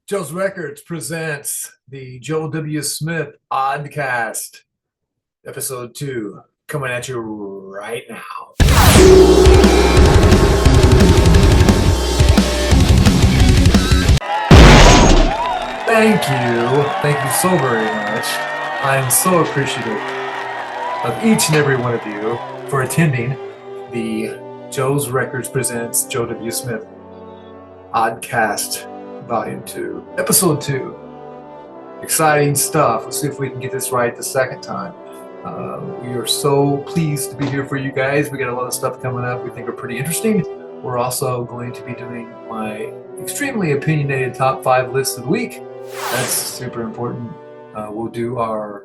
Joe's Records presents the Joel W. Smith Oddcast, episode 2, coming at you right now. Thank you. Thank you so very much. I am so appreciative of each and every one of you for attending the Joe's Records presents Joe W. Smith Oddcast Volume 2, Episode 2. Exciting stuff. Let's see if we can get this right the second time. We are so pleased to be here for you guys. We got a lot of stuff coming up we think are pretty interesting. We're also going to be doing my extremely opinionated top 5 list of the week. That's super important. We'll do our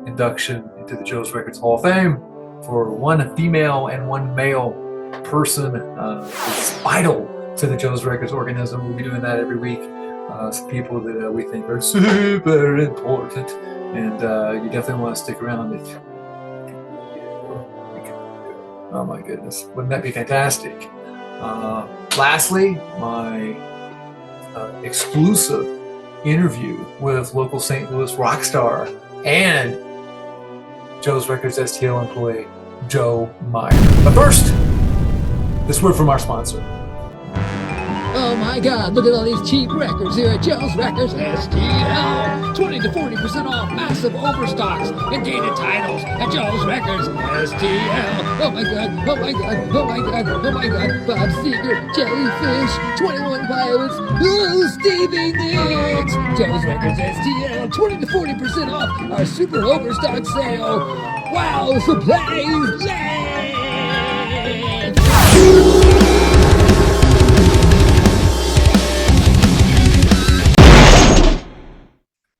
induction into the Joe's Records Hall of Fame for one female and one male person. It's vital to the Joe's Records organism. We'll be doing that every week. Some people that we think are super important, and you definitely want to stick around if oh my goodness, wouldn't that be fantastic? Lastly, my exclusive interview with local St. Louis rock star and Joe's Records STL employee Joe Meyer. But first, this word from our sponsor. Oh my god, look at all these cheap records here at Joe's Records STL. 20 to 40% off massive overstocks and dated titles at Joe's Records STL. Oh my god, oh my god, oh my god, oh my god. Bob Seger, Jellyfish, 21 Pilots, ooh, Stevie Nicks. Joe's Records STL, 20 to 40% off our super overstock sale. Wow, supplies last.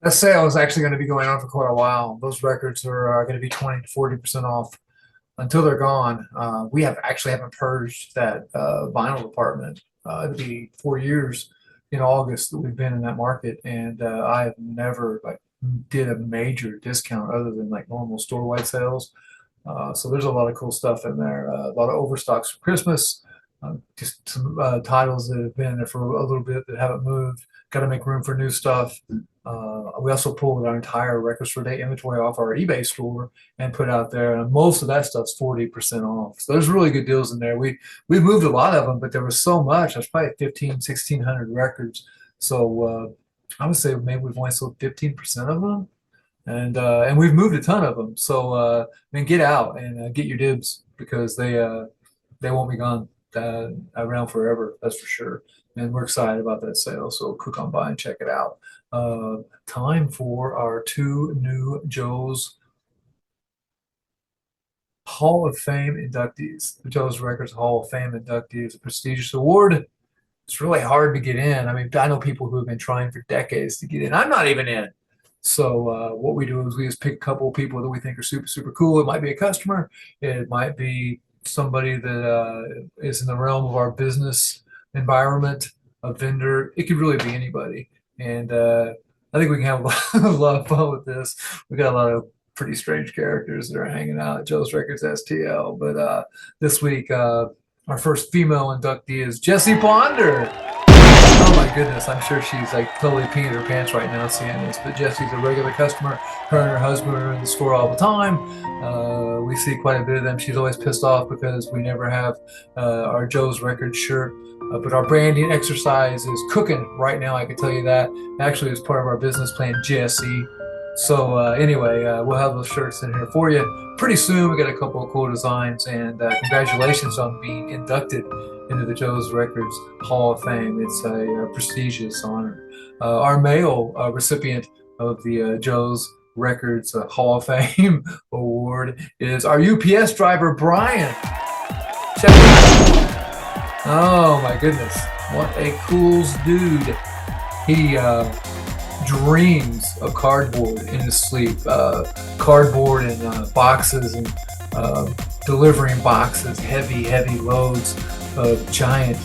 That sale is actually going to be going on for quite a while. Those records are going to be 20 to 40% off until they're gone. We haven't purged that vinyl department. It'll be 4 years in August that we've been in that market, and I have never did a major discount other than like normal store-wide sales. So there's a lot of cool stuff in there. A lot of overstocks for Christmas. Just some titles that have been there for a little bit that haven't moved. Got to make room for new stuff. We also pulled our entire Records for Day inventory off our eBay store and put out there, and most of that stuff's 40% off. So there's really good deals in there. We moved a lot of them, but there was so much. There's probably 1,600 records. So I would say maybe we've only sold 15% of them, and we've moved a ton of them. So I mean, get out and get your dibs because they won't be gone around forever. That's for sure. And we're excited about that sale. So click on by and check it out. Time for our 2 new Joe's Hall of Fame inductees. The Joe's Records Hall of Fame inductee is a prestigious award. It's really hard to get in. I mean, I know people who have been trying for decades to get in. I'm not even in. So what we do is we just pick a couple of people that we think are super, super cool. It might be a customer. It might be somebody that is in the realm of our business environment, a vendor. It could really be anybody. And I think we can have a lot of fun with this. We got a lot of pretty strange characters that are hanging out at Joe's Records STL. But this week, our first female inductee is Jessie Ponder. Oh my goodness, I'm sure she's like totally peeing her pants right now seeing this. But Jessie's a regular customer. Her and her husband are in the store all the time. We see quite a bit of them. She's always pissed off because we never have our Joe's Records shirt. But our branding exercise is cooking right now, I can tell you that. Actually, it's part of our business plan, Jessie. So anyway, we'll have those shirts in here for you. Pretty soon, we got a couple of cool designs, and congratulations on being inducted into the Joe's Records Hall of Fame. It's a prestigious honor. Our male recipient of the Joe's Records Hall of Fame award is our UPS driver, Brian. Check it out. Oh my goodness, what a cool dude. He dreams of cardboard in his sleep. Cardboard and boxes and delivering boxes, heavy loads of giant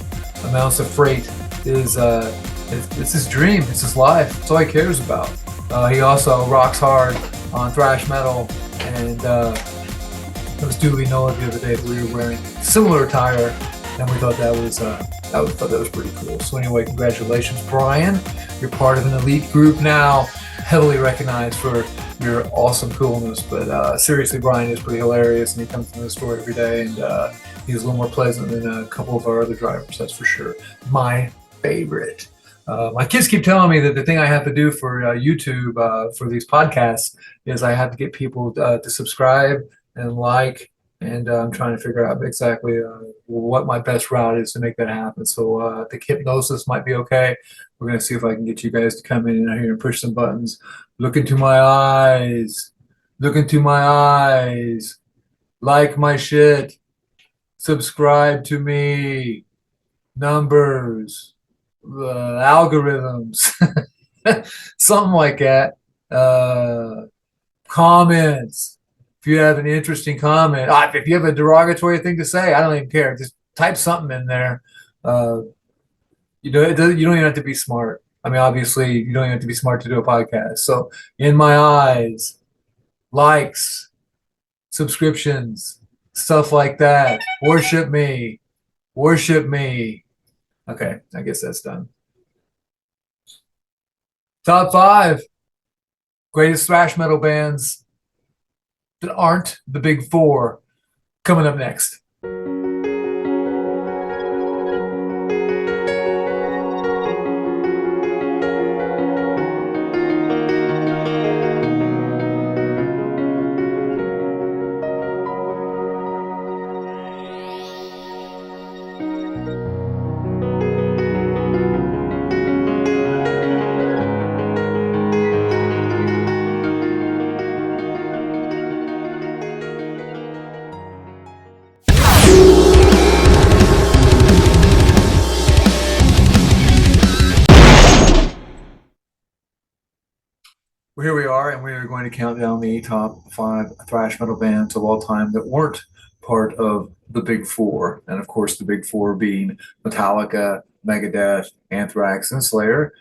amounts of freight is it's his dream, it's his life, it's all he cares about. He also rocks hard on thrash metal, and it was duly noted the other day that we were wearing similar attire, and we thought that was thought that was pretty cool. So anyway, congratulations, Brian. You're part of an elite group now, heavily recognized for your awesome coolness. But seriously, Brian is pretty hilarious, and he comes to the store every day, and he's a little more pleasant than a couple of our other drivers, that's for sure. My favorite. My kids keep telling me that the thing I have to do for YouTube for these podcasts is I have to get people to subscribe and like, and I'm trying to figure out exactly what my best route is to make that happen. So I think hypnosis might be okay. We're going to see if I can get you guys to come in here and push some buttons. Look into my eyes. Look into my eyes. Like my shit. Subscribe to me. Numbers. Algorithms. Something like that. Comments. If you have an interesting comment, if you have a derogatory thing to say, I don't even care. Just type something in there. You don't even have to be smart. I mean, obviously, you don't even have to be smart to do a podcast. So, in my eyes, likes, subscriptions, stuff like that. Worship me. Worship me. Okay, I guess that's done. Top 5 greatest thrash metal bands that aren't the big 4, coming up next. Well, here we are, and we are going to count down the top 5 thrash metal bands of all time that weren't part of the big 4. And of course, the big 4 being Metallica, Megadeth, Anthrax, and Slayer.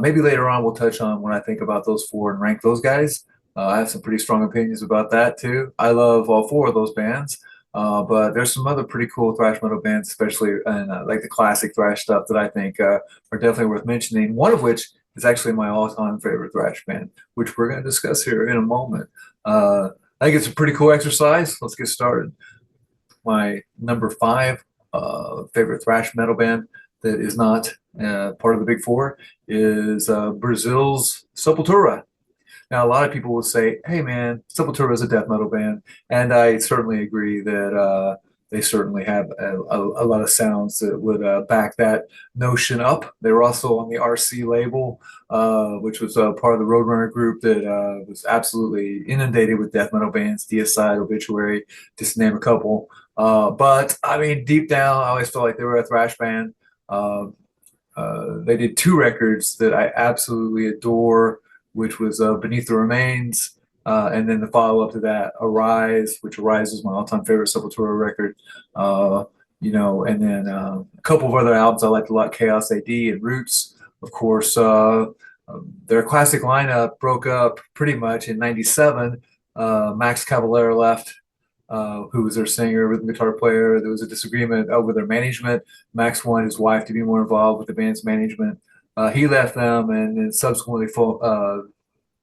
Maybe later on we'll touch on when I think about those 4 and rank those guys. I have some pretty strong opinions about that too. I love all 4 of those bands. But there's some other pretty cool thrash metal bands, especially in like the classic thrash stuff that I think are definitely worth mentioning. One of which is actually my all-time favorite thrash band, which we're going to discuss here in a moment. I think it's a pretty cool exercise. Let's get started. My number 5 favorite thrash metal band that is not part of the big 4 is Brazil's Sepultura. Now, a lot of people will say, hey, man, Sepultura is a death metal band. And I certainly agree that they certainly have a lot of sounds that would back that notion up. They were also on the RC label, which was part of the Roadrunner group that was absolutely inundated with death metal bands, Deicide, Obituary, just to name a couple. But, I mean, deep down, I always felt like they were a thrash band. They did 2 records that I absolutely adore, which was Beneath the Remains, and then the follow-up to that, Arise, which Arise is my all-time favorite Sepultura record. And then a couple of other albums I liked a lot, Chaos AD and Roots. Of course, their classic lineup broke up pretty much in '97. Max Cavalera left, who was their singer, rhythm guitar player. There was a disagreement over their management. Max wanted his wife to be more involved with the band's management. He left them and then subsequently formed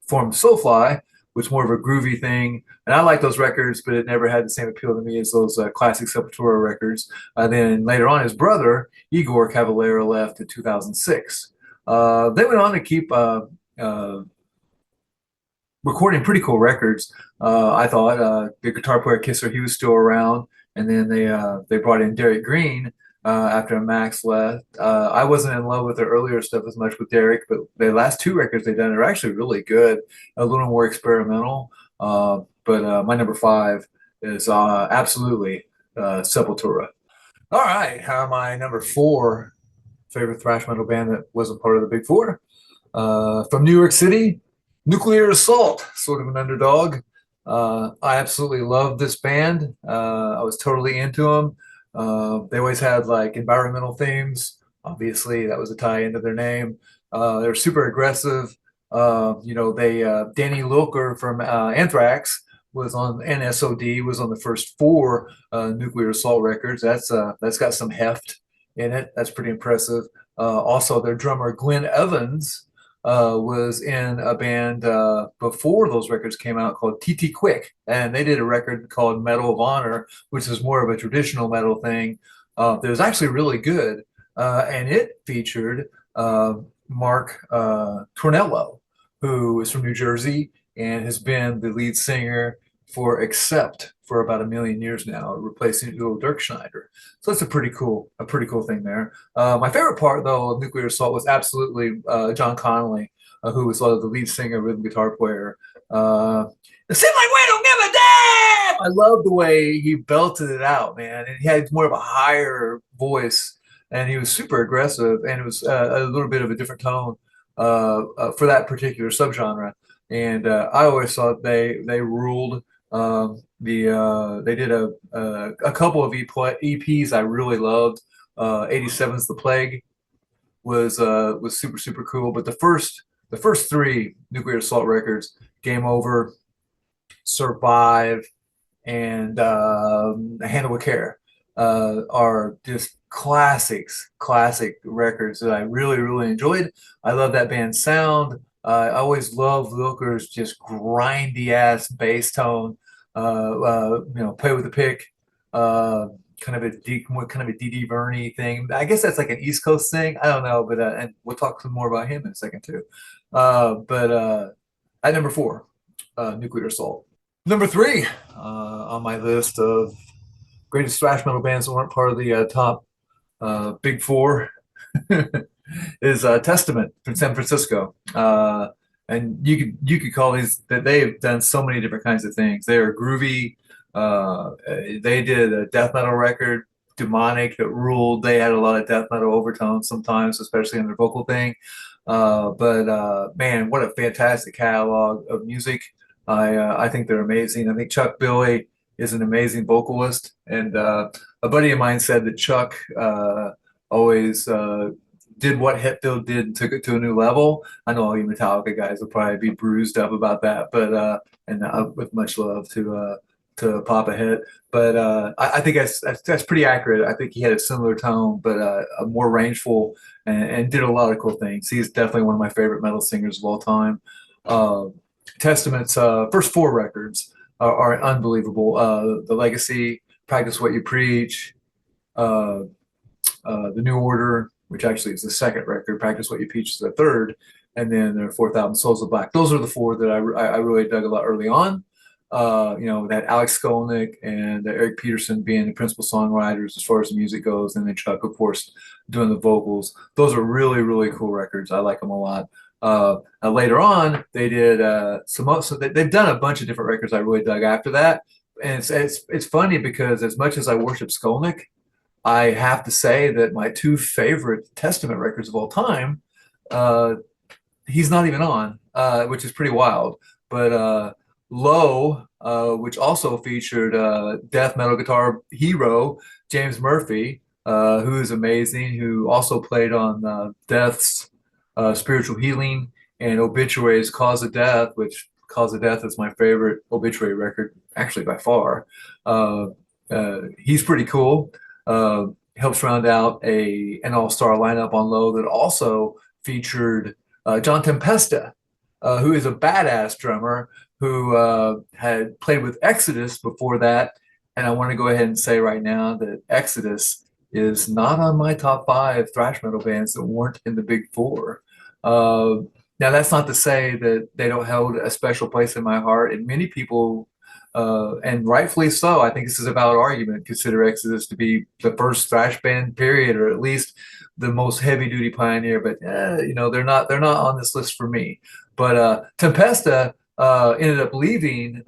Soulfly, which is more of a groovy thing. And I like those records, but it never had the same appeal to me as those classic Sepultura records. Then later on, his brother, Igor Cavalera, left in 2006. They went on to keep recording pretty cool records. I thought the guitar player Kisser, he was still around. And then they brought in Derek Green after Max left. I wasn't in love with their earlier stuff as much with Derek, but the last 2 records they've done are actually really good, a little more experimental. But my number 5 is absolutely Sepultura. All right, my number 4 favorite thrash metal band that wasn't part of the big 4. From New York City, Nuclear Assault, sort of an underdog. I absolutely love this band. I was totally into them. They always had like environmental themes. Obviously, that was a tie into their name. They were super aggressive. Danny Lilker from Anthrax was on NSOD, was on the first 4 Nuclear Assault records. That's got some heft in it. That's pretty impressive. Also, their drummer Glenn Evans was in a band before those records came out called TT Quick, and they did a record called Medal of Honor, which is more of a traditional metal thing. That was actually really good, and it featured Mark Tornello, who is from New Jersey and has been the lead singer for Accept for about a million years now, replacing little Dirk Schneider. So that's a pretty cool thing there. My favorite part, though, of Nuclear Assault was absolutely John Connolly, who was the lead singer, rhythm guitar player. It seems like we don't give a damn. I love the way he belted it out, man. And he had more of a higher voice, and he was super aggressive, and it was a little bit of a different tone for that particular subgenre. And I always thought they ruled. They did a couple of EPs I really loved. 87's The Plague was super cool. But the first three Nuclear Assault records, Game Over, Survive, and Handle with Care, are just classic records that I really enjoyed. I love that band's sound. I always love Looker's just grindy ass bass tone. Play with the pick. Kind of a DD Verney thing. I guess that's like an East Coast thing. I don't know, but and we'll talk some more about him in a second too. But at number four, Nuclear Assault. Number three on my list of greatest thrash metal bands that weren't part of the top big four is Testament from San Francisco. And you could call these that they've done so many different kinds of things. They are groovy. They did a death metal record, Demonic, that ruled. They had a lot of death metal overtones sometimes, especially in their vocal thing. But man, what a fantastic catalog of music. I think they're amazing. I think Chuck Billy is an amazing vocalist, and a buddy of mine said that Chuck always did what Hetfield did and took it to a new level. I know all you Metallica guys will probably be bruised up about that, but and with much love to Papa Hit, but I think that's pretty accurate. I think he had a similar tone, but a more rangeful, and did a lot of cool things. He's definitely one of my favorite metal singers of all time. Testament's first four records are unbelievable. The Legacy, Practice What You Preach, The New Order, which actually is the second record. Practice What You Preach is the third, and then their fourth album, Souls of Black. Those are the four that I really dug a lot early on. That Alex Skolnick and Eric Peterson being the principal songwriters as far as the music goes, and then Chuck, of course, doing the vocals. Those are really cool records. I like them a lot. Later on, they did they've done a bunch of different records I really dug after that. And it's funny because as much as I worship Skolnick, I have to say that my two favorite Testament records of all time, he's not even on, which is pretty wild. But Low, which also featured death metal guitar hero James Murphy, who is amazing, who also played on Death's Spiritual Healing and Obituary's Cause of Death, which Cause of Death is my favorite Obituary record, actually by far. He's pretty cool. Helps round out an all-star lineup on Low that also featured John Tempesta, who is a badass drummer who had played with Exodus before that. And I want to go ahead and say right now that Exodus is not on my top five thrash metal bands that weren't in the big four. Now, that's not to say that they don't hold a special place in my heart. And many people, and rightfully so, I think this is a valid argument, consider Exodus to be the first thrash band, period, or at least the most heavy-duty pioneer. But they're not on this list for me. But Tempesta ended up leaving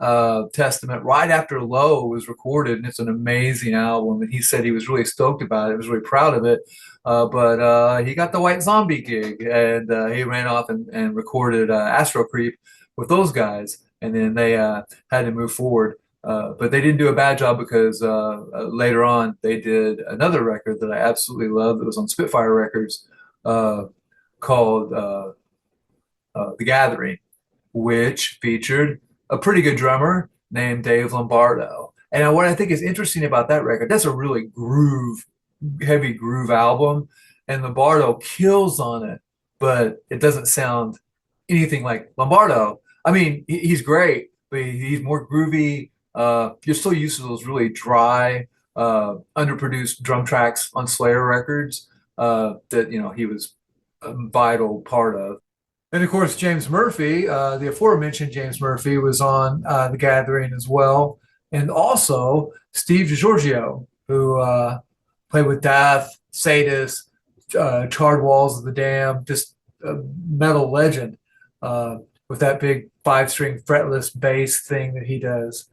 Testament right after Low was recorded, and it's an amazing album. And he said he was really stoked about it. He was really proud of it. But he got the White Zombie gig, and he ran off and recorded Astro Creep with those guys. And then they had to move forward. But they didn't do a bad job because later on they did another record that I absolutely love that was on Spitfire Records called The Gathering, which featured a pretty good drummer named Dave Lombardo. And what I think is interesting about that record, that's a really groove heavy groove album, and Lombardo kills on it, but it doesn't sound anything like Lombardo. I mean, he's great, but he's more groovy. You're still used to those really dry, underproduced drum tracks on Slayer records that he was a vital part of. And of course, James Murphy, the aforementioned James Murphy, was on The Gathering as well. And also Steve DiGiorgio, who played with Death, Sadist, Charred Walls of the Dam, just a metal legend with that big 5-string fretless bass thing that he does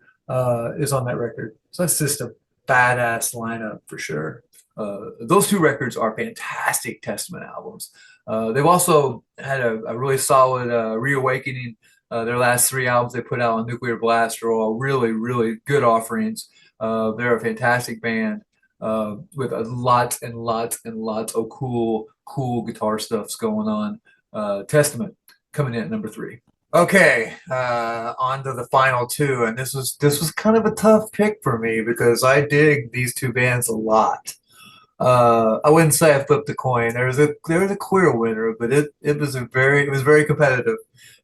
is on that record. So that's just a badass lineup for sure. Those two records are fantastic Testament albums. They've also had a really solid reawakening. Their last three albums they put out on Nuclear Blast are all really, really good offerings. They're a fantastic band with a lot and lots and lots of cool guitar stuffs going on. Testament coming in at number 3. Okay, on to the final two, and this was kind of a tough pick for me because I dig these two bands a lot. I wouldn't say I flipped a coin. There was a clear winner, but it was very competitive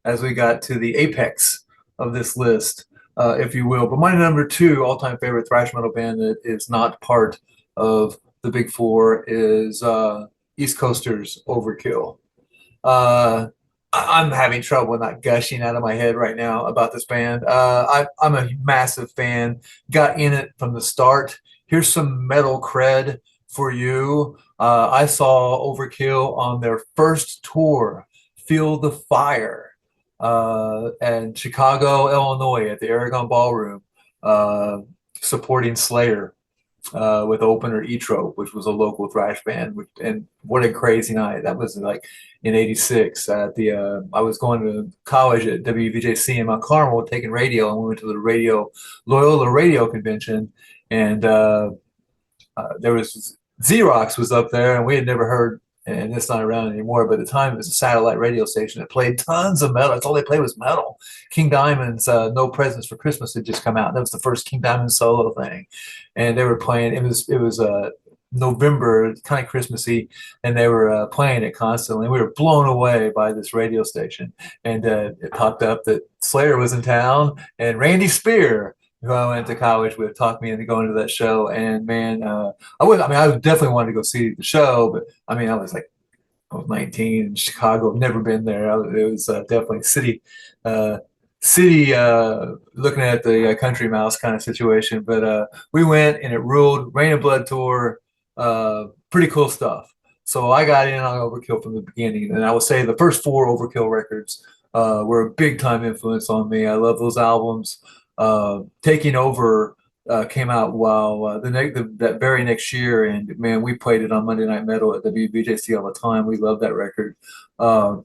as we got to the apex of this list, if you will. But my number 2 all-time favorite thrash metal band that is not part of the Big Four is East Coasters Overkill. I'm having trouble not gushing out of my head right now about this band. I'm a massive fan. Got in it from the start. Here's some metal cred for you. I saw Overkill on their first tour, Feel the Fire, in Chicago, Illinois, at the Aragon Ballroom, supporting Slayer with opener E-Trope, which was a local thrash band. And what a crazy night! That was like in '86. At the I was going to college at WVJC in Mount Carmel, taking radio, and we went to the Loyola Radio Convention, and there was Xerox was up there, and we had never heard, and it's not around anymore, but at the time it was a satellite radio station that played tons of metal. That's all they played was metal. King Diamond's No Presents for Christmas had just come out. That was the first King Diamond solo thing, and they were playing. It was November, kind of Christmassy, and they were playing it constantly. We were blown away by this radio station, and it popped up that Slayer was in town, and Randy Spear, who I went to college with, talked me into going to that show. And man, I definitely wanted to go see the show, but I mean, I was 19 in Chicago, never been there. It was definitely city looking at the country mouse kind of situation. But we went and it ruled. Rain and Blood tour, pretty cool stuff. So I got in on Overkill from the beginning, and I would say the first 4 Overkill records were a big time influence on me. I love those albums. Taking Over came out while that very next year, and man, we played it on Monday Night Metal at WBJC all the time. We love that record. That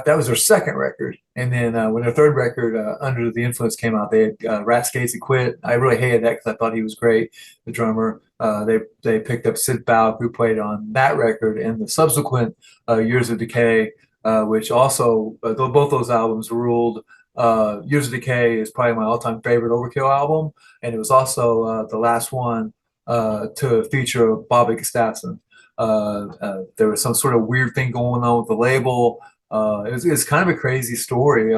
was their second record, and then when their third record, Under the Influence, came out, they had Rat Skates Quit. I really hated that because I thought he was great, the drummer. They picked up Sid Balk, who played on that record and the subsequent Years of Decay, which also both those albums ruled. Years of Decay is probably my all-time favorite Overkill album, and it was also the last one to feature Bobby Gustafson. There was some sort of weird thing going on with the label. It's kind of a crazy story.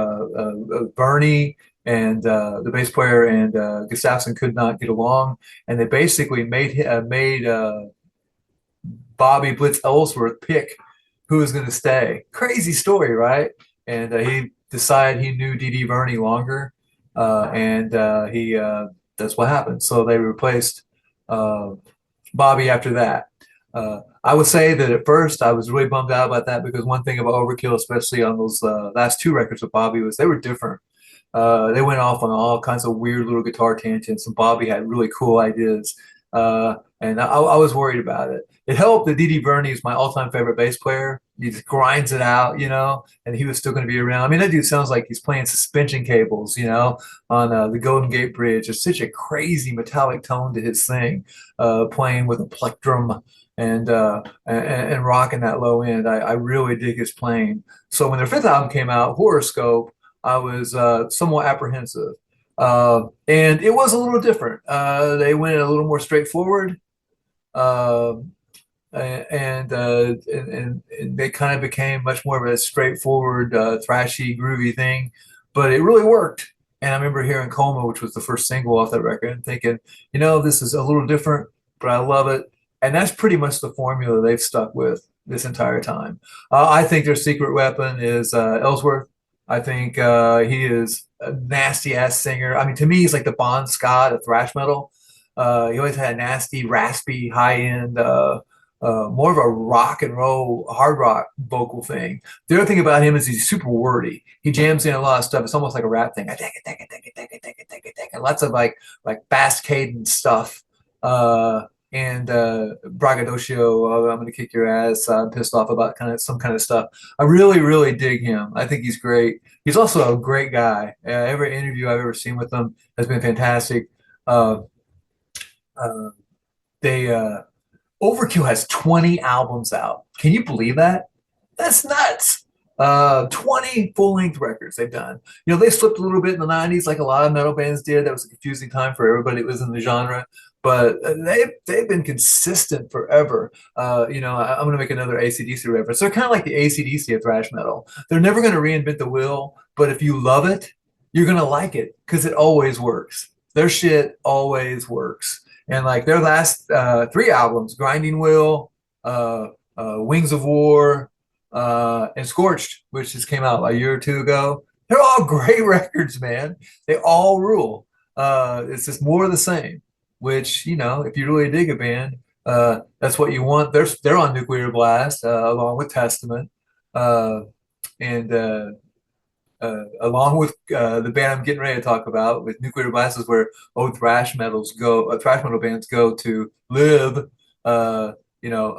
Bernie and the bass player and Gustafson could not get along, and they basically made Bobby Blitz Ellsworth pick who was going to stay. Crazy story, right? And he decided he knew D.D. Verney longer, and that's what happened. So they replaced Bobby after that. I would say that at first I was really bummed out about that because one thing about Overkill, especially on those last 2 records with Bobby, was they were different. They went off on all kinds of weird little guitar tangents, and Bobby had really cool ideas. And I was worried about it. It helped that D.D. Verney is my all-time favorite bass player. He just grinds it out, and he was still going to be around. I mean, that dude sounds like he's playing suspension cables, on the Golden Gate Bridge. It's such a crazy metallic tone to his thing, playing with a plectrum and rocking that low end. I really dig his playing. So when their 5th album came out, Horoscope, I was somewhat apprehensive. And it was a little different. They went a little more straightforward. Um and they kind of became much more of a straightforward, thrashy, groovy thing, but it really worked. And I remember hearing Coma, which was the first single off that record, and thinking, this is a little different, but I love it. And that's pretty much the formula they've stuck with this entire time. I think their secret weapon is Ellsworth. I think he is a nasty ass singer. I mean, to me, he's like the Bon Scott of thrash metal. He always had a nasty, raspy, high end, more of a rock and roll, hard rock vocal thing. The other thing about him is he's super wordy. He jams in a lot of stuff. It's almost like a rap thing. I take it, take it, take it, take it, take it, take it, take it. Lots of like fast cadence stuff. And braggadocio, I'm gonna kick your ass. I'm pissed off about some kind of stuff. I really, really dig him. I think he's great. He's also a great guy. Every interview I've ever seen with him has been fantastic. Uh, uh, they Overkill has 20 albums out. Can you believe that? That's nuts. 20 full-length records they've done. They slipped a little bit in the 90s, like a lot of metal bands did. That was a confusing time for everybody that was in the genre. But they've been consistent forever. I'm going to make another AC/DC reference. They're kind of like the AC/DC of thrash metal. They're never going to reinvent the wheel, but if you love it, you're going to like it because it always works. Their shit always works. And like their last three albums, Grinding Wheel, Wings of War, and Scorched, which just came out a year or two ago, they're all great records, man. They all rule. It's just more of the same, which, if you really dig a band, that's what you want. They're on Nuclear Blast, along with Testament. And along with the band I'm getting ready to talk about, with Nuclear Blast, is where thrash metal bands go to live. A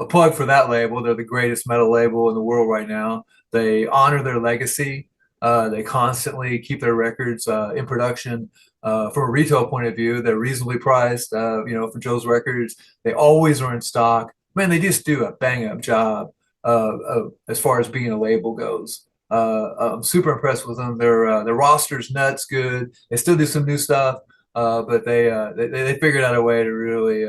plug for that label. They're the greatest metal label in the world right now. They honor their legacy. They constantly keep their records in production. From a retail point of view, they're reasonably priced. For Joe's Records, they always are in stock. Man, they just do a bang up job as far as being a label goes. I'm super impressed with them. Their roster's nuts good. They still do some new stuff, but they figured out a way to really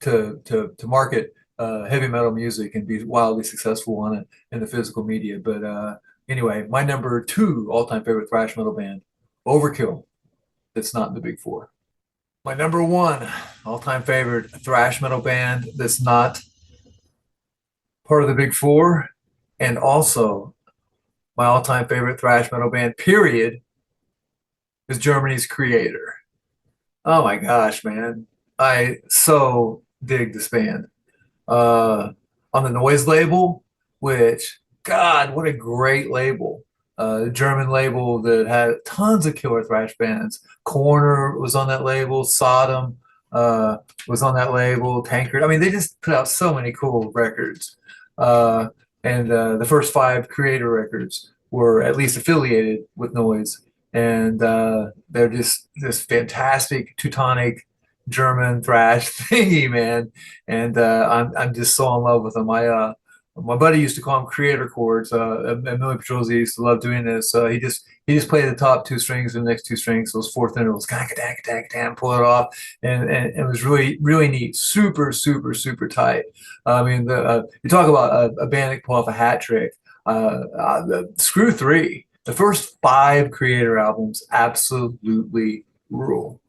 to market heavy metal music and be wildly successful on it in the physical media. But anyway, my number two all-time favorite thrash metal band, Overkill. That's not in the big four. My number one all-time favorite thrash metal band that's not part of the big four, and also my all-time favorite thrash metal band, period, is Germany's Creator. Oh my gosh, man. I so dig this band. On the Noise label, which, God, what a great label. German label that had tons of killer thrash bands. Corner was on that label. Sodom was on that label. Tankard. I mean, they just put out so many cool records. And the first five Creator records were at least affiliated with Noise. And they're just this fantastic Teutonic German thrash thingy, man. And I'm just so in love with them. My buddy used to call them creator chords. Emilio Petrozzi used to love doing this. He just played the top two strings and the next two strings, those fourth intervals, pull it off, and it was really really neat. Super super super tight. I mean, you talk about a band that can pull off a hat trick. Screw Three, the first five Creator albums absolutely rule.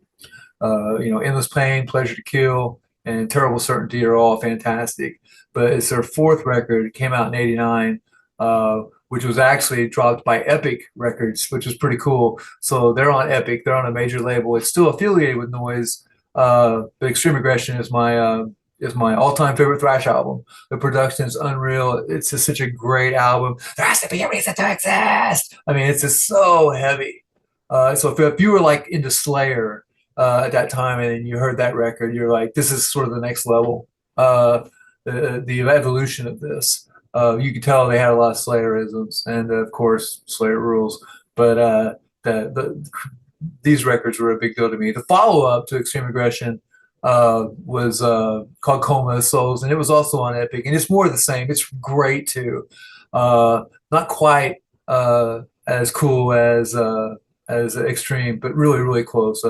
Endless Pain, Pleasure to Kill, and Terrible Certainty are all fantastic. But it's their fourth record. It came out in '89, which was actually dropped by Epic Records, which was pretty cool. So they're on Epic. They're on a major label. It's still affiliated with Noise. But Extreme Aggression is my all-time favorite thrash album. The production is unreal. It's just such a great album. There has to be a reason to exist. I mean, it's just so heavy. So if you were like into Slayer at that time and you heard that record, you're like, this is sort of the next level. The evolution of this. You could tell they had a lot of Slayerisms, and of course, Slayer rules. But these records were a big deal to me. The follow-up to Extreme Aggression was called Coma of Souls, and it was also on Epic, and it's more of the same. It's great too. Not quite as cool as as extreme, but really, really close.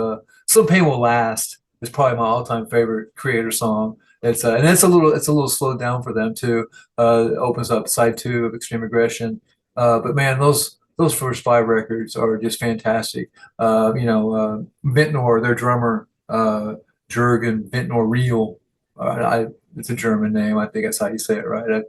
Some Pain Will Last is probably my all-time favorite Creator song. It's a little slowed down for them too. It opens up side two of Extreme Aggression. But man, those first five records are just fantastic. Vintnor, their drummer, Jürgen Vintnor Real. It's a German name. I think that's how you say it, right?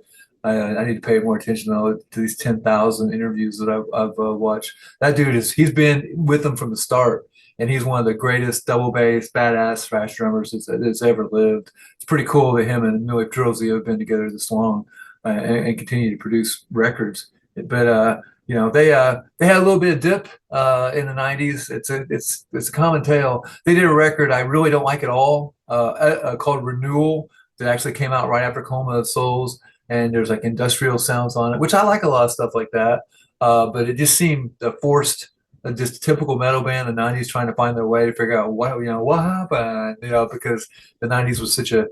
I need to pay more attention to these 10,000 interviews that I've watched. That dude he's been with them from the start, and he's one of the greatest double bass badass thrash drummers that's ever lived. It's pretty cool that him and Millie Petrozzi have been together this long and continue to produce records. But they had a little bit of dip in the '90s. It's a common tale. They did a record I really don't like at all called Renewal that actually came out right after Coma of Souls, and there's like industrial sounds on it, which I like a lot of stuff like that. But it just seemed forced, just a typical metal band in the '90s trying to find their way to figure out what happened, because the '90s was such a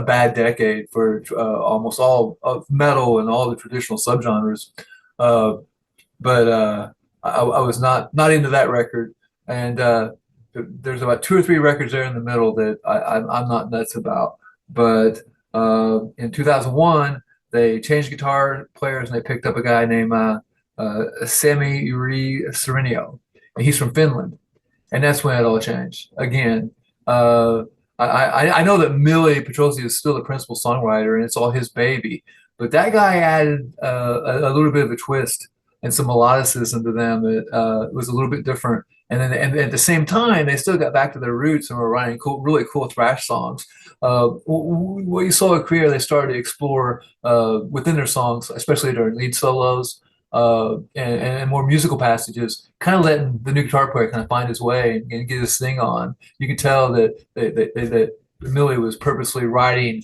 bad decade for almost all of metal and all the traditional subgenres. But I was not into that record, and there's about two or three records there in the middle that I'm not nuts about. But in 2001, they changed guitar players and they picked up a guy named Sami Uri Serenio, and he's from Finland, and that's when it all changed again. I know that Millie Petrozzi is still the principal songwriter, and it's all his baby, but that guy added a little bit of a twist and some melodicism to them that was a little bit different. And then and at the same time, they still got back to their roots and were writing really cool thrash songs. What you saw with Creator, they started to explore within their songs, especially during lead solos and more musical passages, kind of letting the new guitar player kind of find his way and get his thing on. You could tell that Millie was purposely writing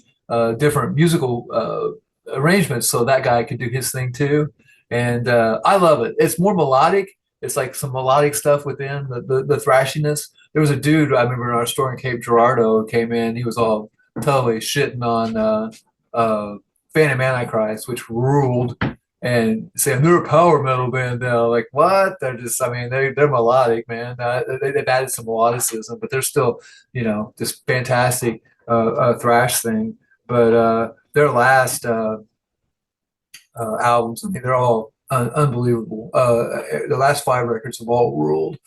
different musical arrangements so that guy could do his thing too. And I love it. It's more melodic. It's like some melodic stuff within the thrashiness. There was a dude I remember in our store in Cape Girardeau came in. He was all totally shitting on Phantom Antichrist, which ruled, and saying they're a power metal band now. Like what? They're just, they're melodic, man. They've added some melodicism, but they're still, this fantastic thrash thing. But their last albums, they're all unbelievable. The last five records have all ruled.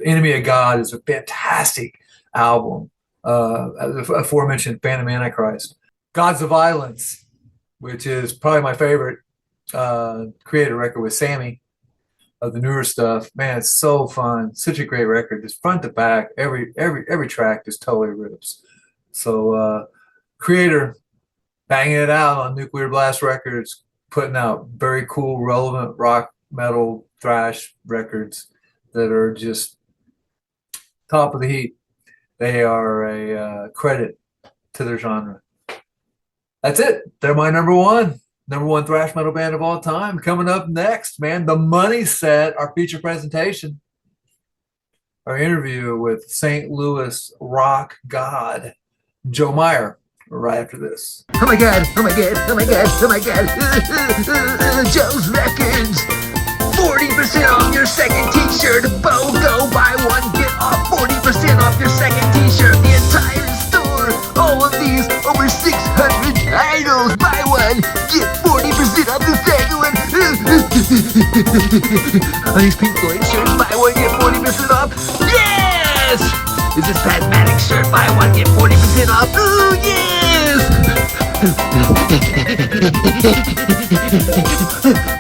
Enemy of God is a fantastic album. Aforementioned Phantom Antichrist. Gods of Violence, which is probably my favorite Creator record with Sammy of the newer stuff. Man, it's so fun. Such a great record. Just front to back. Every track just totally rips. So Creator banging it out on Nuclear Blast Records, putting out very cool, relevant rock, metal, thrash records that are just top of the heap. They are a credit to their genre. That's it. They're my number one thrash metal band of all time. Coming up next, man, the Money Set, our feature presentation, our interview with St. Louis rock god Joe Meyer. Right after this. Oh my god, oh my god, oh my god, oh my god. Joe's Records. 40% off your second t-shirt. BOGO, buy one, get off 40% off your second t-shirt. The entire store. All of these, over 600 titles. Buy one, get 40% off the second one. All these Pink Floyd shirts, buy one, get 40% off. Yes! Is this Padmatic shirt? Buy one, get 40% off. Ooh, yes!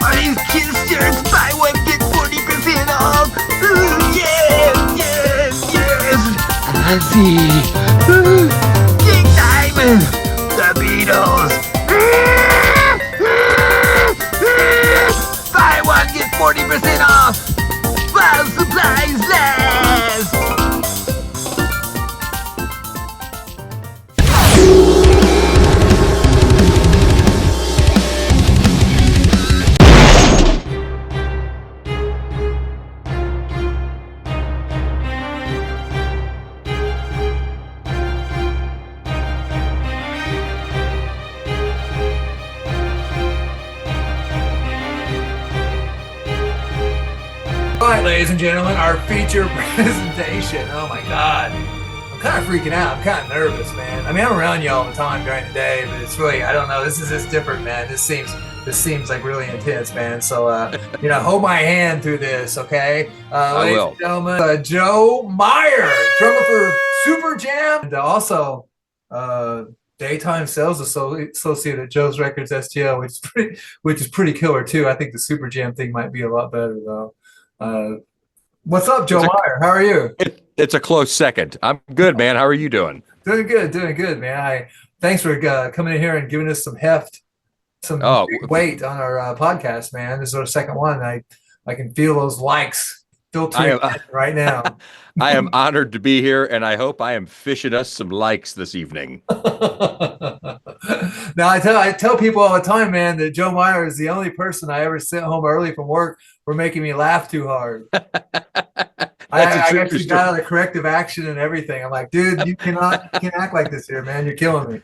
Are these Kiss shirts? Buy one, get 40% off. Ooh, yes, yes, yes! Ozzy. King Diamond. The Beatles. Buy one, get 40% off. While supplies last. right, ladies and gentlemen, our feature presentation. Oh my God. I'm kind of freaking out. I'm kind of nervous, man. I mean, I'm around you all the time during the day, but it's really, I don't know. This is just different, man. This seems like really intense, man. So, hold my hand through this, okay? I Ladies will. and gentlemen, Joe Meyer, drummer for Super Jam, and also daytime sales associate at Joe's Records STL, which is pretty killer too. I think the Super Jam thing might be a lot better though. What's up, Joe Meyer? How are you? It's a close second. I'm good, man. How are you doing? Doing good, man. Thanks for coming in here and giving us some heft, some big weight on our podcast, man. This is our second one. I can feel those likes filtering right now. I am honored to be here, and I hope I am fishing us some likes this evening. Now I tell people all the time, man, that Joe Meyer is the only person I ever sent home early from work for making me laugh too hard. I actually got out of corrective action and everything. I'm like, dude, you can't act like this here, man. You're killing me.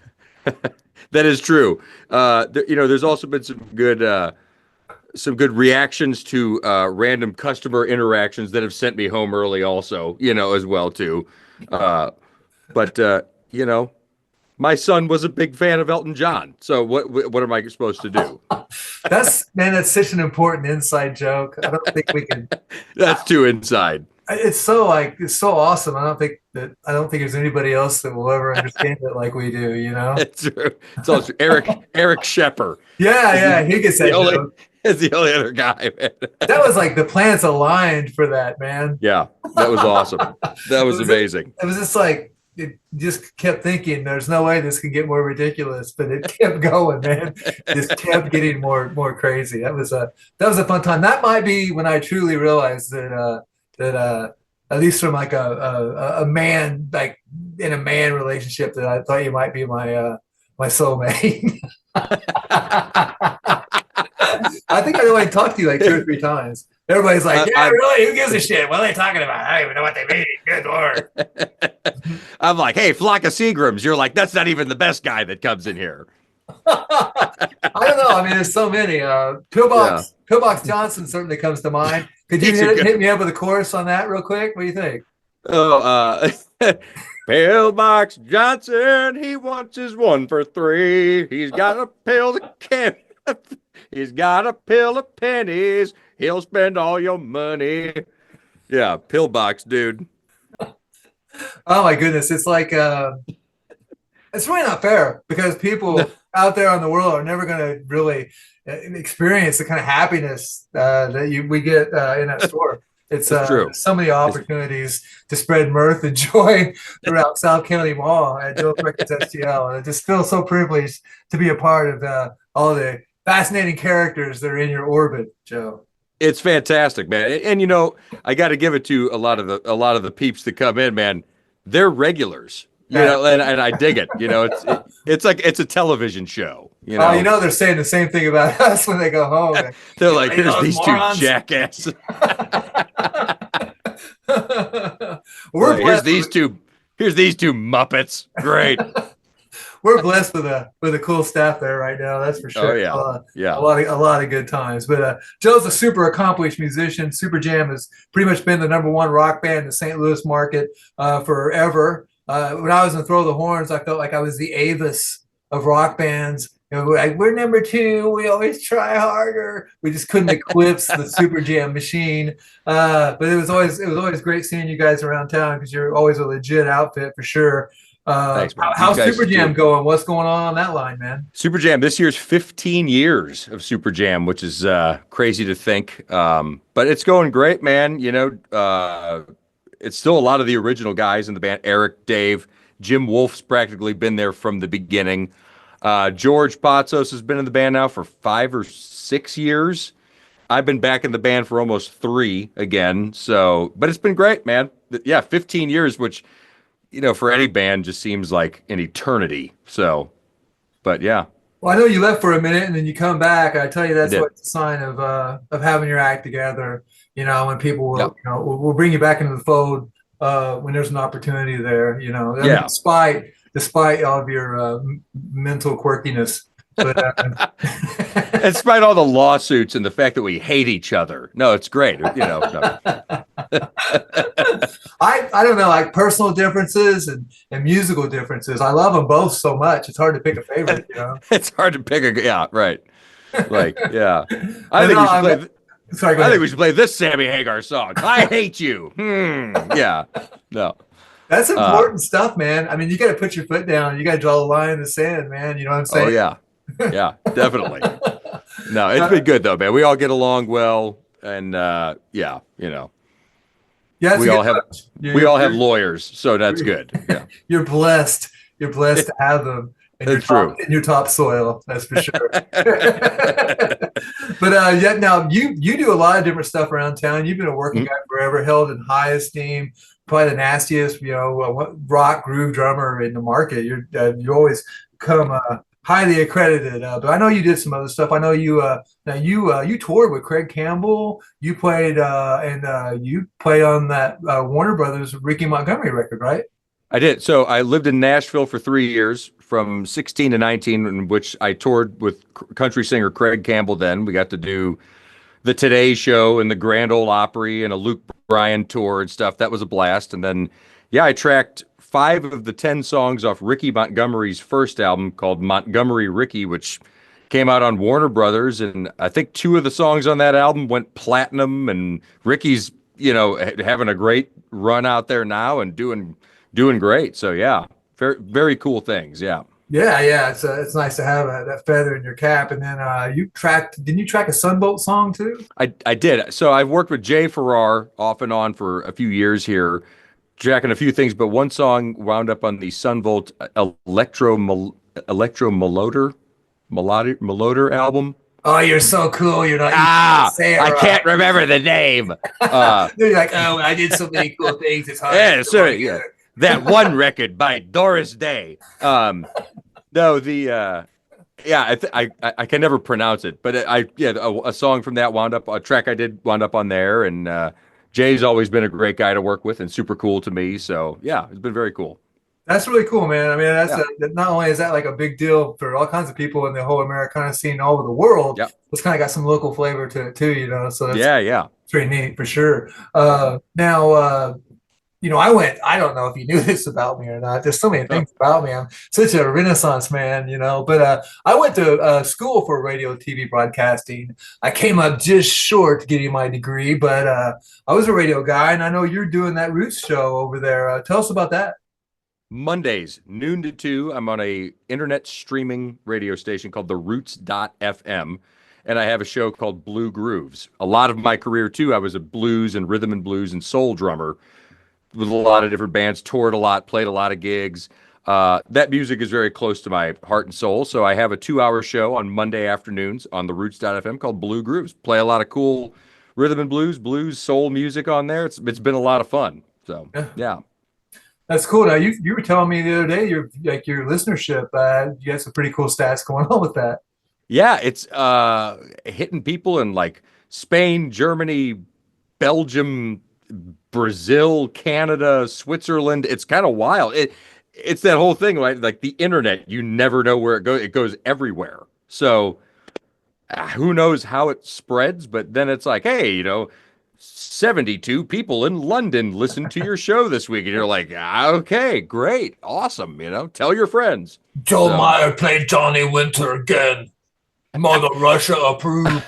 That is true. There's also been some good reactions to random customer interactions that have sent me home early also, as well too. But my son was a big fan of Elton John. So what am I supposed to do? That's such an important inside joke. I don't think we can. That's too inside. It's so awesome. I don't think there's anybody else that will ever understand it like we do, It's true. It's also Eric Shepper. Yeah, he gets that joke. Is the only other guy, man. That was like the planets aligned for that, man. Yeah, that was awesome. That was amazing. It was just like, it just kept thinking, there's no way this can get more ridiculous, but it kept going, man. Just kept getting more crazy. That was a fun time. That might be when I truly realized that at least from like a man, like in a man relationship, that I thought you might be my soulmate. I think I only talked to you like 2 or 3 times. Everybody's like, really? Who gives a shit? What are they talking about? I don't even know what they mean. Good Lord. I'm like, hey, flock of Seagrams. You're like, that's not even the best guy that comes in here. I don't know. I mean, there's so many. Pillbox Johnson certainly comes to mind. Could you hit me up with a chorus on that real quick? What do you think? Pillbox Johnson, he wants his 1 for 3. He's got a pill to can. He's got a pill of pennies. He'll spend all your money. Yeah, pillbox, dude. Oh my goodness, it's like it's really not fair because people out there in the world are never going to really experience the kind of happiness that we get in that store. It's true. So many opportunities to spread mirth and joy throughout South County Mall at Joe's Records STL, and I just feel so privileged to be a part of all the fascinating characters that are in your orbit, Joe. It's fantastic, man. And I got to give it to a lot of the peeps that come in, man. They're regulars, and I dig it. It's like it's a television show. They're saying the same thing about us when they go home. They're like, here's these morons. 2 jackasses. Here's these two Muppets. Great. We're blessed with a cool staff there right now. That's for sure. Oh yeah, a lot of good times. But Joe's a super accomplished musician. Super Jam has pretty much been the #1 rock band in the St. Louis market forever. When I was in Throw the Horns, I felt like I was the Avis of rock bands. We're #2. We always try harder. We just couldn't eclipse the Super Jam machine. But it was always great seeing you guys around town because you're always a legit outfit for sure. Thanks, how's Super Jam going? What's going on that line, man? Super Jam, this year's 15 years of Super Jam, which is crazy to think. But it's going great, man. It's still a lot of the original guys in the band. Eric, Dave, Jim Wolf's practically been there from the beginning. George Patsos has been in the band now for 5 or 6 years. I've been back in the band for almost 3 again. But it's been great, man. Yeah, 15 years, which for any band just seems like an eternity. But yeah. Well, I know you left for a minute and then you come back. I tell you, that's what's a sign of having your act together. When people will, will bring you back into the fold when there's an opportunity there. Despite all of your mental quirkiness. But Despite all the lawsuits and the fact that we hate each other. No, it's great. You know, no. I don't know, like personal differences and musical differences. I love them both so much. It's hard to pick a favorite, you know. It's hard to pick a, yeah, right. Like, yeah. But no, sorry, go I think ahead. we should play this Sammy Hagar song. I hate you. Yeah. No. That's important stuff, man. I mean, you got to put your foot down. You got to draw the line in the sand, man. You know what I'm Oh saying? yeah. Yeah, definitely. No, it's been good though, man. We all get along well, and yeah, you know, Yeah, we all have lawyers, so that's good. Yeah, You're blessed. You're blessed to have them in that's true. in your topsoil. That's for sure. But yet now you do a lot of different stuff around town. You've been a working guy forever, held in high esteem. Probably the nastiest, you know, rock groove drummer in the market. You always come highly accredited. But I know you did some other stuff. I know you now you toured with Craig Campbell. You played and you played on that Warner Brothers Ricky Montgomery record, right? I did. So I lived in Nashville for 3 years, from 16 to 19, in which I toured with country singer Craig Campbell. Then we got to do the Today Show and the Grand Ole Opry and a Luke Bryan tour and stuff. That was a blast. And then, yeah, I tracked 5 of the 10 songs off Ricky Montgomery's first album called Montgomery Ricky, which came out on Warner Brothers. And I think 2 of the songs on that album went platinum. And Ricky's, you know, having a great run out there now and doing great. So yeah, very, very cool things. Yeah. Yeah. It's nice to have that feather in your cap. And then didn't you track a Sunbolt song too? I did. So I've worked with Jay Farrar off and on for a few years here, tracking a few things, but one song wound up on the Sunvolt Electro Meloder album. Oh, you're so cool. You're not. Say it I right. can't remember the name. You're like, oh, I did so many cool things. It's hard. Yeah, sorry, yeah. That one record by Doris Day. No, the yeah, I can never pronounce it, but a song from that a track I did wound up on there, and Jay's always been a great guy to work with and super cool to me. So yeah, it's been very cool. That's really cool, man. I mean, not only is that like a big deal for all kinds of people in the whole Americana scene all over the world. Yep. It's kind of got some local flavor to it too, you know. So that's Yeah. pretty neat for sure. Now, you know, I don't know if you knew this about me or not. There's so many things about me. I'm such a Renaissance man, you know, but I went to school for radio TV broadcasting. I came up just short getting my degree, but I was a radio guy, and I know you're doing that Roots show over there. Tell us about that. Mondays, noon to 2, I'm on a internet streaming radio station called the Roots.fm, and I have a show called Blue Grooves. A lot of my career, too, I was a blues and rhythm and blues and soul drummer with a lot of different bands, toured a lot, played a lot of gigs. That music is very close to my heart and soul, so I have a 2-hour show on Monday afternoons on the Roots.fm called Blue Grooves. Play a lot of cool rhythm and blues, soul music on there. It's been a lot of fun. So, yeah. That's cool. Now you were telling me the other day your listenership. You got some pretty cool stats going on with that. Yeah, it's hitting people in like Spain, Germany, Belgium, Brazil, Canada, Switzerland. It's kind of wild. It's that whole thing, right? Like the internet, you never know where it goes. It goes everywhere. So who knows how it spreads? But then it's like, hey, you know, 72 people in London listened to your show this week. And you're like, okay, great, awesome. You know, tell your friends. Joe Meyer played Johnny Winter again. Mother Russia approved.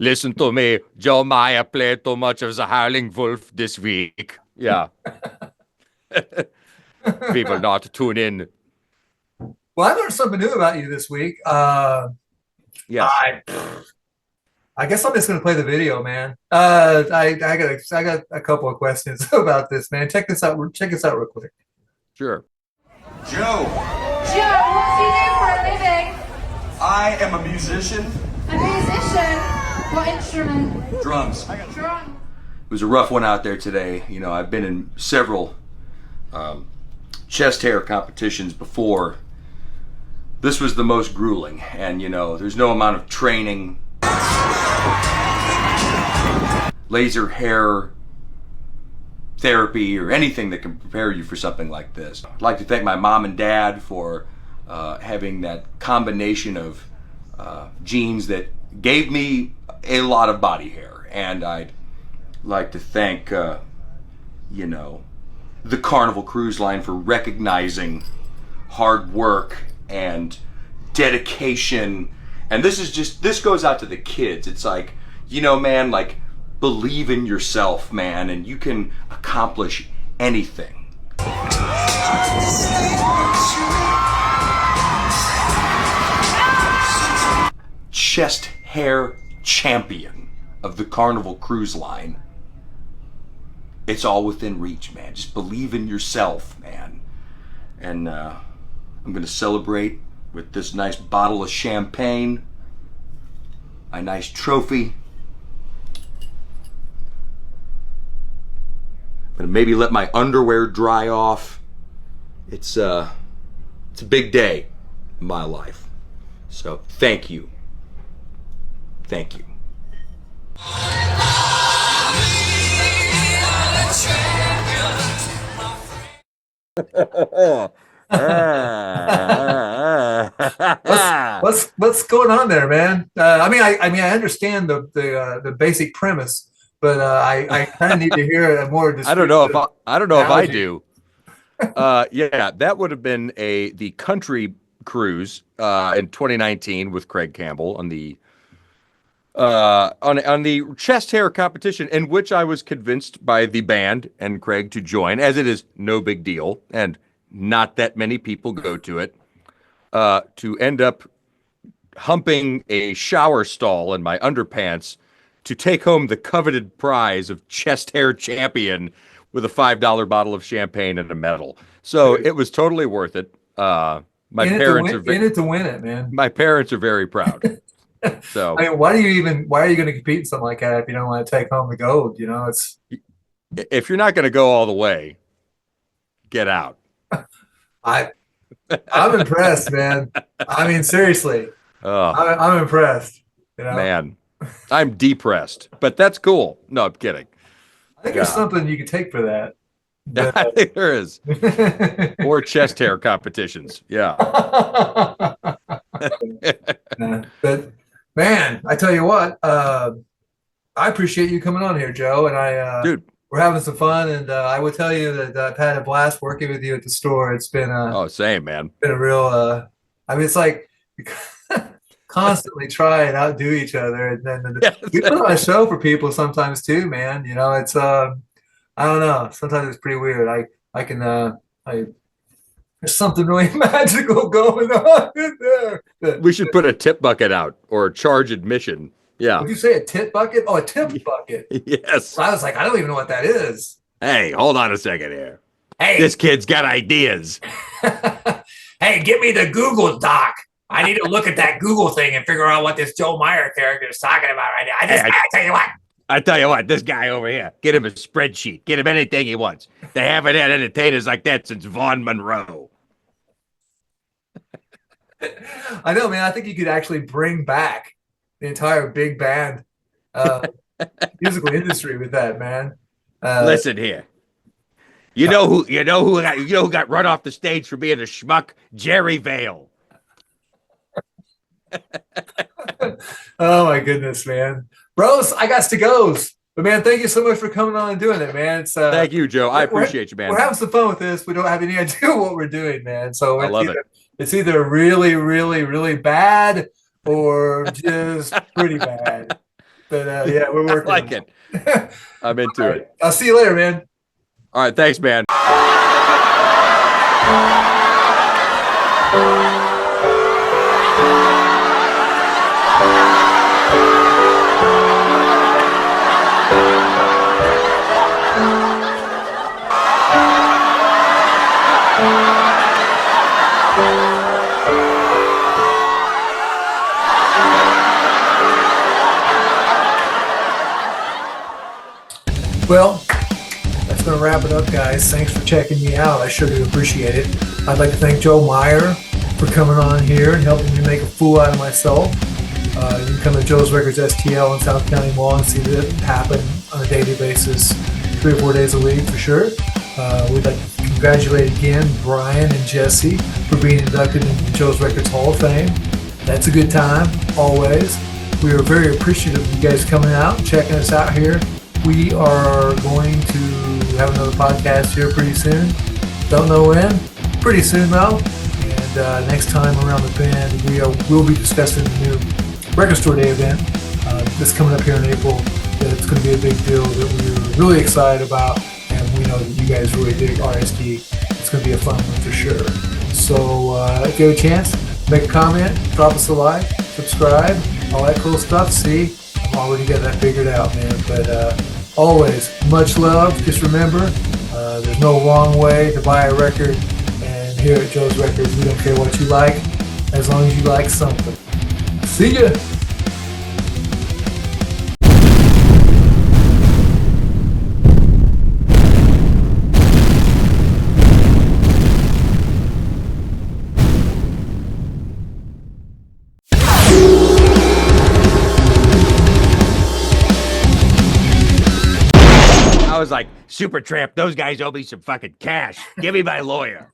Listen to me. Joe Meyer played too much of the Howling Wolf this week. Yeah. People not tune in. Well, I learned something new about you this week. Yes. I guess I'm just gonna play the video, man. I got a couple of questions about this, man. Check this out. Check this out real quick. Sure. Joe, Joe, what do you do for a living? I am a musician. A musician? What instrument? Drums. Drum. It was a rough one out there today. You know, I've been in several chest hair competitions before. This was the most grueling, and you know, there's no amount of training, laser hair therapy, or anything that can prepare you for something like this. I'd like to thank my mom and dad for having that combination of jeans that gave me a lot of body hair. And I'd like to thank, you know, the Carnival Cruise Line for recognizing hard work and dedication. And this goes out to the kids. It's like, you know, man, like, believe in yourself, man, and you can accomplish anything. Chest hair champion of the Carnival Cruise Line. It's all within reach, man. Just believe in yourself, man. And I'm gonna celebrate with this nice bottle of champagne, a nice trophy. I'm gonna maybe let my underwear dry off. It's a big day in my life. So thank you. Thank you. What's going on there, man? I mean, I understand the basic premise, but I kind of need to hear a more. I don't know if I do. Yeah, that would have been the country cruise in 2019 with Craig Campbell on the chest hair competition, in which I was convinced by the band and Craig to join, as it is no big deal and not that many people go to it, to end up humping a shower stall in my underpants to take home the coveted prize of chest hair champion with a $5 bottle of champagne and a medal. So it was totally worth it. My parents are in it to win it, man. My parents are very proud. So I mean, why are you going to compete in something like that if you don't want to take home the gold? You know, if you're not going to go all the way, get out. I'm impressed, man. I mean, seriously, I'm impressed. You know? Man, I'm depressed, but that's cool. No, I'm kidding. I think there's something you could take for that. But, I think there is. Or chest hair competitions. Yeah. But man, I tell you what, I appreciate you coming on here, Joe. And dude, we're having some fun. And I would tell you that I've had a blast working with you at the store. It's been same, man. Been a real. I mean, it's like constantly try and outdo each other, and then we put on a show for people sometimes too, man. You know, it's I don't know. Sometimes it's pretty weird. I can there's something really magical going on in there. We should put a tip bucket out or charge admission. Yeah. Would you say a tip bucket? Oh, a tip bucket. Yes. So I was like, I don't even know what that is. Hey, hold on a second here. Hey, this kid's got ideas. Hey, give me the Google Doc. I need to look at that Google thing and figure out what this Joe Meyer character is talking about right now. I tell you what, this guy over here, get him a spreadsheet. Get him anything he wants. They haven't had entertainers like that since Vaughn Monroe. I know, man. I think you could actually bring back the entire big band musical industry with that, man. Listen here. You know who got run off the stage for being a schmuck? Jerry Vale. Oh my goodness, man. Bros, I got to goes. But man, thank you so much for coming on and doing it, man. It's thank you, Joe. I appreciate you, man. We're having some fun with this. We don't have any idea what we're doing, man. So I love it. It's either really, really, really bad or just pretty bad. But yeah, we're working. I like it. I'm into it. I'll see you later, man. All right, thanks, man. Well, that's going to wrap it up, guys. Thanks for checking me out. I sure do appreciate it. I'd like to thank Joe Meyer for coming on here and helping me make a fool out of myself. You can come to Joe's Records STL in South County Mall and see that happen on a daily basis, 3 or 4 days a week for sure. We'd like to congratulate again Brian and Jesse for being inducted into Joe's Records Hall of Fame. That's a good time, always. We are very appreciative of you guys coming out and checking us out here. We are going to have another podcast here pretty soon. Don't know when. Pretty soon, though. And next time around the bend, we'll be discussing the new Record Store Day event that's coming up here in April. It's going to be a big deal that we're really excited about, and we know that you guys really dig RSD. It's going to be a fun one for sure. So if you have a chance, make a comment, drop us a like, subscribe, all that cool stuff. See, I've already got that figured out, man. But always, much love. Just remember, there's no wrong way to buy a record. And here at Joe's Records, we don't care what you like, as long as you like something. See ya! I was like, Supertramp, those guys owe me some fucking cash. Give me my lawyer.